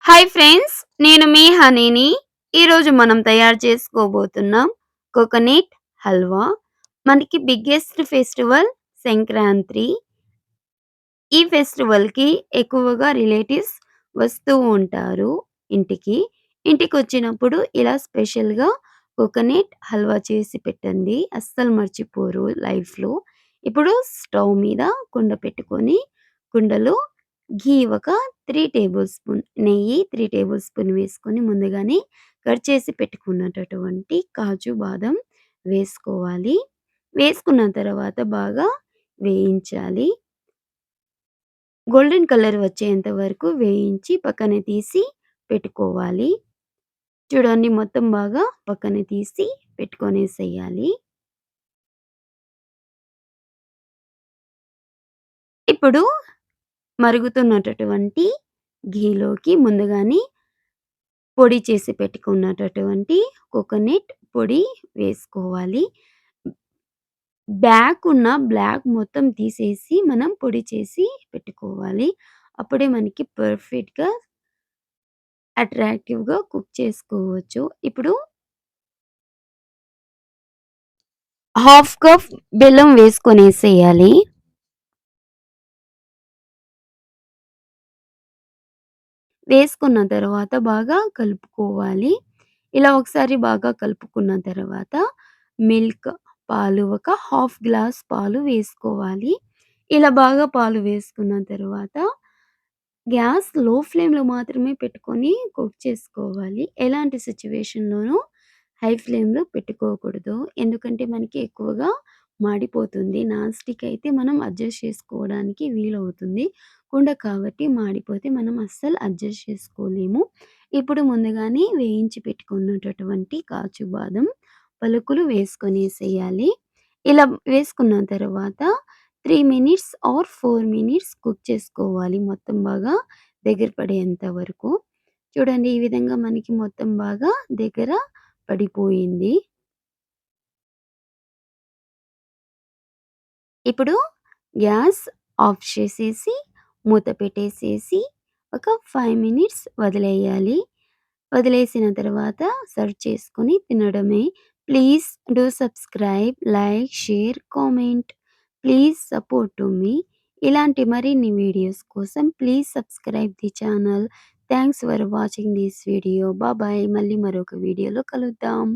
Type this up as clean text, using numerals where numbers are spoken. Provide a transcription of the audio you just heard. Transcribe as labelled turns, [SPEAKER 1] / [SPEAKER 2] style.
[SPEAKER 1] Hi friends, నేను మీ హనీని. ఈరోజు మనం తయారు చేసుకోబోతున్నాం కోకోనట్ హల్వా. మనకి బిగ్గెస్ట్ ఫెస్టివల్ సంక్రాంతి. ఈ ఫెస్టివల్‌కి ఎక్కువగా రిలేటివ్స్ వస్తూ ఉంటారు ఇంటికి. ఇంటికొచ్చినప్పుడు ఇలా స్పెషల్‌గా కోకోనట్ హల్వా చేసి పెట్టండి. అస్సలు మర్చిపోరు లైఫ్‌లో. ఇప్పుడు స్టవ్ మీద కుండ పెట్టుకొని, కుండలో ఘీ ఒక 3 టేబుల్ స్పూన్, నెయ్యి 3 టేబుల్ స్పూన్ వేసుకొని ముందుగానే కట్ చేసి పెట్టుకున్నటటువంటి కాజు, బాదం వేసుకోవాలి. వేసుకున్న తర్వాత బాగా వేయించాలి. గోల్డెన్ కలర్ వచ్చేంత వరకు వేయించి పక్కన తీసి పెట్టుకోవాలి. చూడండి, మొత్తం బాగా పక్కన తీసి పెట్టుకొనేసేయాలి. ఇప్పుడు మరుగుతున్నటటువంటి ఘీలోకి ముందుగానే పొడి చేసి పెట్టుకున్నటటువంటి కోకోనట్ పొడి వేసుకోవాలి. బ్లాక్ మొత్తం తీసేసి మనం పొడి చేసి పెట్టుకోవాలి. అప్పుడే మనకి పర్ఫెక్ట్‌గా, అట్రాక్టివ్‌గా కుక్ చేసుకోవచ్చు. ఇప్పుడు హాఫ్ కప్ బెల్లం వేసుకొనేసేయాలి. వేసుకున్న తర్వాత బాగా కలుపుకోవాలి. ఇలా ఒకసారి బాగా కలుపుకున్న తర్వాత మిల్క్, పాలు ఒక హాఫ్ గ్లాస్ పాలు వేసుకోవాలి. ఇలా బాగా పాలు వేసుకున్న తర్వాత గ్యాస్ లో ఫ్లేమ్‌లో మాత్రమే పెట్టుకొని కుక్ చేసుకోవాలి. ఎలాంటి సిట్యుయేషన్‌లోనూ హై ఫ్లేమ్‌లో పెట్టుకోకూడదు. ఎందుకంటే మనకి ఎక్కువగా మాడిపోతుంది. నాన్ స్టిక్ అయితే మనం అడ్జస్ట్ చేసుకోవడానికి వీలవుతుంది. కుండ కాబట్టి మాడిపోతే మనం అస్సలు అడ్జస్ట్ చేసుకోలేము. ఇప్పుడు ముందుగానే వేయించి పెట్టుకున్నటటువంటి కాజు, బాదం పలుకులు వేసుకొనేసేయాలి. ఇలా వేసుకున్న తర్వాత 3 మినిట్స్ ఆర్ 4 మినిట్స్ కుక్ చేసుకోవాలి మొత్తం బాగా దగ్గర పడేంత వరకు. చూడండి, ఈ విధంగా మనకి మొత్తం బాగా దగ్గర పడిపోయింది. ఇప్పుడు గ్యాస్ ఆఫ్ చేసేసి, మూత పెట్టేసేసి ఒక 5 మినిట్స్ వదిలేయాలి. వదిలేసిన తర్వాత సర్వ్ చేసుకొని తినడమే. Please do subscribe, like, share, comment. Please support to me. ఇలాంటి మరిన్ని వీడియోస్ కోసం please subscribe the channel. Thanks for watching this video. Bye. మళ్ళీ మరొక వీడియోలో కలుద్దాం.